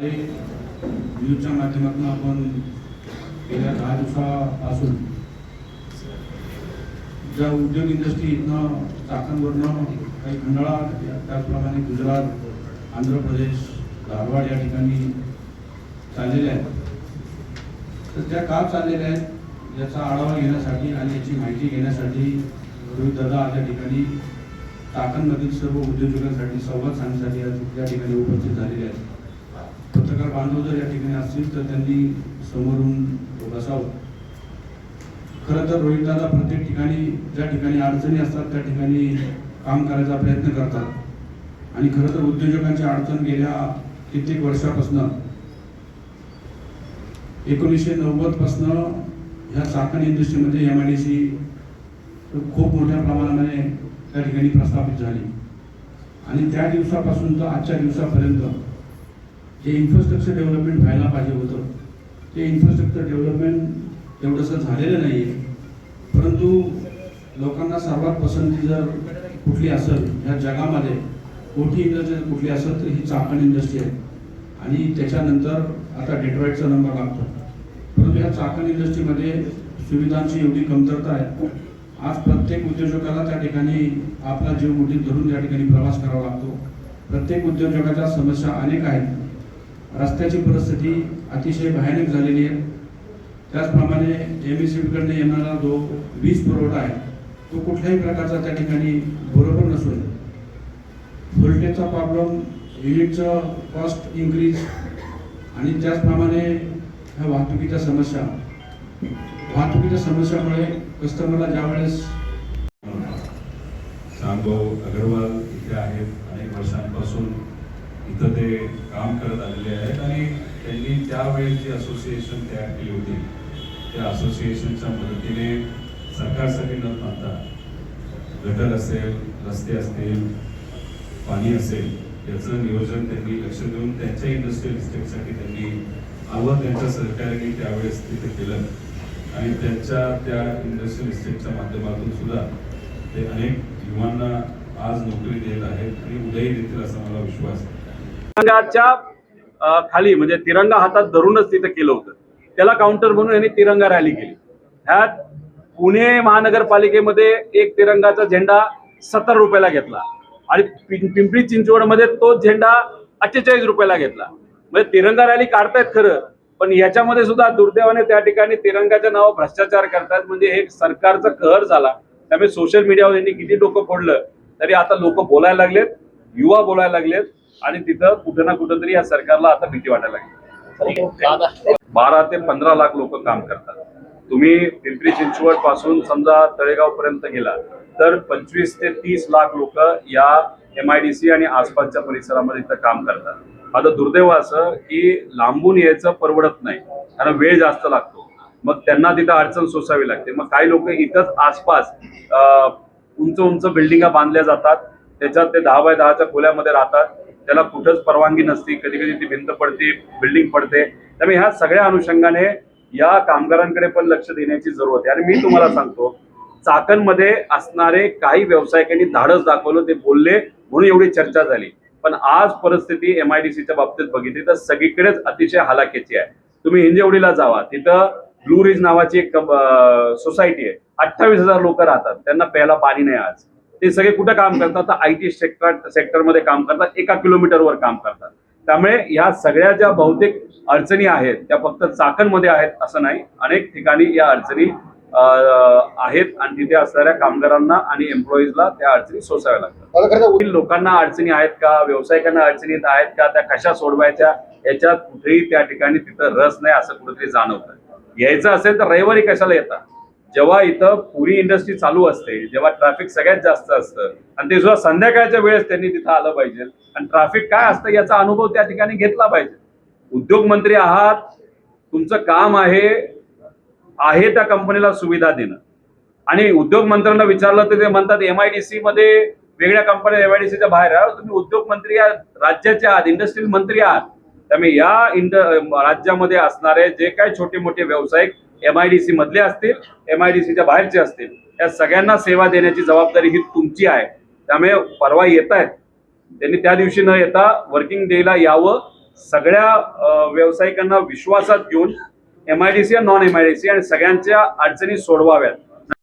न्यूजच्या माध्यमातून आपण गेल्या 10 दिवसापासून ज्या उद्योग इंडस्ट्री इथनं चाकणवरनं काही खंडाळा, त्याचप्रमाणे गुजरात, आंध्र प्रदेश, धारवाड या ठिकाणी चाललेल्या आहेत, तर त्या का चाललेल्या आहेत याचा आढावा घेण्यासाठी आणि याची माहिती घेण्यासाठी रोहित दादा आज या ठिकाणी चाकणमधील सर्व उद्योजकांसाठी संवाद साधण्यासाठी या ठिकाणी उपस्थित झालेले आहेत. पत्रकार बांधव जर या ठिकाणी असतील तर त्यांनी समोरून बसावं. खरं तर रोहितदादा प्रत्येक ठिकाणी ज्या ठिकाणी अडचणी असतात त्या ठिकाणी काम करायचा प्रयत्न करतात आणि खरं तर उद्योजकांची अडचण गेल्या कित्येक वर्षापासून 1990 पासून ह्या चाकण इंडस्ट्रीमध्ये MIDC खूप मोठ्या प्रमाणाने त्या ठिकाणी प्रस्थापित झाली आणि त्या दिवसापासून तर आजच्या दिवसापर्यंत जे इन्फ्रास्ट्रक्चर डेव्हलपमेंट व्हायला पाहिजे होतं ते इन्फ्रास्ट्रक्चर डेव्हलपमेंट एवढंसं झालेलं नाही आहे. परंतु लोकांना सर्वात पसंती जर कुठली असेल ह्या जगामध्ये, मोठी इंडस्ट्री कुठली असेल तर ही चाकण इंडस्ट्री आहे आणि त्याच्यानंतर आता डेट्रॉइटचा नंबर लागतो. परंतु ह्या चाकण इंडस्ट्रीमध्ये सुविधांची एवढी कमतरता आहे. आज प्रत्येक उद्योजकाला त्या ठिकाणी आपला जीव मुठीत धरून त्या ठिकाणी प्रवास करावा लागतो. प्रत्येक उद्योजकाच्या समस्या अनेक आहेत. रस्त्याची परिस्थिती अतिशय भयानक झालेली आहे. त्याचप्रमाणे MSEBीकडे येणारा जो वीज पुरवठा आहे तो कुठल्याही प्रकारचा त्या ठिकाणी बरोबर नसून व्होल्टेजचा प्रॉब्लेम, युनिटचं कॉस्ट इन्क्रीज आणि त्याचप्रमाणे ह्या वाहतुकीच्या समस्यामुळे कस्टमरला ज्यावेळेस शांतभाऊ अग्रवाल इथे आहेत. अनेक वर्षांपासून इथं ते काम करत आलेले आहेत आणि त्यांनी त्यावेळेस जी असोसिएशन तयार केली होती त्या असोसिएशनच्या मदतीने सरकारसाठी न मानता गटर असेल, रस्ते असतील, पाणी असेल याचं नियोजन त्यांनी लक्ष देऊन त्यांच्या इंडस्ट्रियल इस्टेटसाठी त्यांनी त्यांच्या सहकार्याने त्यावेळेस तिथे केलं आणि त्यांच्या त्या इंडस्ट्रियल इस्टेटच्या माध्यमातून सुद्धा ते अनेक युवांना आज नोकरी देत आहेत आणि उद्याही देतील असा मला विश्वास आहे. तिरंगाच्या खाली म्हणजे तिरंगा हातात धरूनच तिथं केलं होतं. त्याला काउंटर म्हणून यांनी तिरंगा रॅली केली. ह्यात पुणे महानगरपालिकेमध्ये एक तिरंगाचा झेंडा 70 रुपयाला घेतला आणि पिंपरी चिंचवडमध्ये तोच झेंडा 48 रुपयाला घेतला. म्हणजे तिरंगा रॅली काढतायत खरं, पण याच्यामध्ये सुद्धा दुर्दैवाने त्या ठिकाणी तिरंगाच्या नावावर भ्रष्टाचार करतात. म्हणजे हे सरकारचा कहर झाला. त्यामुळे सोशल मीडियावर यांनी किती डोकं फोडलं तरी आता लोक बोलायला लागलेत, युवा बोलायला लागलेत आणि तिथं कुठं ना कुठं तरी या सरकारला आता भीती वाटायला लागली. 12 ते 15 लाख लोक काम करतात. तुम्ही पिंपरी चिंचवड पासून समजा तळेगाव पर्यंत गेला तर 25 ते 30 लाख लोक या MIDC आणि आसपासच्या परिसरामध्ये इथं काम करतात. आता दुर्दैव असं की लांबून यायचं परवडत नाही, कारण वेळ जास्त लागतो. मग त्यांना तिथं अडचण सोसावी लागते. मग काही लोक इथंच आसपास उंच उंच बिल्डिंगा बांधल्या जातात, त्याच्यात ते 10 बाय 10च्या खोल्यामध्ये राहतात. त्याला कुठंच परवानगी नसती, कधी कधी ती भिंत पडते, बिल्डिंग पडते. त्यामुळे ह्या सगळ्या अनुषंगाने या कामगारांकडे पण लक्ष देण्याची जरूरत आहे. आणि मी तुम्हाला सांगतो, चाकणमध्ये असणारे काही व्यावसायिकांनी धाडस दाखवलं, ते बोलले म्हणून एवढी चर्चा झाली. पण आज परिस्थिती MIDCच्या बाबतीत बघितली तर सगळीकडेच अतिशय हलाखीची आहे. तुम्ही हिंजवडीला जावा, तिथं ब्लू रिज नावाची एक सोसायटी आहे. 28,000 लोक राहतात, त्यांना प्यायला पाणी नाही. आज ते सगळे कुठं काम करतात तर IT सेक्टरमध्ये काम करतात, 1 किलोमीटरवर काम करतात. त्यामुळे या सगळ्या ज्या बहुतेक अडचणी आहेत त्या फक्त चाकणमध्ये आहेत असं नाही, अनेक ठिकाणी या अडचणी आहेत आणि तिथे असणाऱ्या कामगारांना आणि एम्प्लॉईजला त्या अडचणी सोसाव्या लागतात. लोकांना अडचणी आहेत का, व्यावसायिकांना अडचणी आहेत का, त्या कशा सोडवायच्या याच्यात कुठेही त्या ठिकाणी तिथं रस नाही असं कुठेतरी जाणवतं. यायचं असेल तर रविवारी कशाला येतात, जेव्हा इथं पुरी इंडस्ट्री चालू असते, जेव्हा ट्रॅफिक सगळ्यात जास्त असतं आणि ते सुद्धा संध्याकाळच्या वेळेस त्यांनी तिथं आलं पाहिजे आणि ट्रॅफिक काय असतं याचा अनुभव त्या ठिकाणी घेतला पाहिजे. उद्योग मंत्री आहात, तुमचं काम आहे त्या कंपनीला सुविधा देणं. आणि उद्योग मंत्र्यांना विचारलं तर ते म्हणतात MIDC मध्ये वेगळ्या कंपन्या MIDCच्या बाहेर आहे. तुम्ही उद्योग मंत्री आहात, राज्याचे आहात, इंडस्ट्रियल मंत्री आहात. त्यामुळे या राज्यामध्ये असणारे जे काही छोटे मोठे व्यावसायिक MIDC मधले असतील, MIDCच्या बाहेरचे असतील, या सगळ्यांना सेवा देण्याची जबाबदारी ही तुमची आहे. त्यामुळे परवा येत आहेत, त्यांनी त्या दिवशी न येता वर्किंग डेला यावं सगळ्या व्यावसायिकांना विश्वासात घेऊन MIDC आणि नॉन MIDC आणि सगळ्यांच्या अडचणी सोडवाव्यात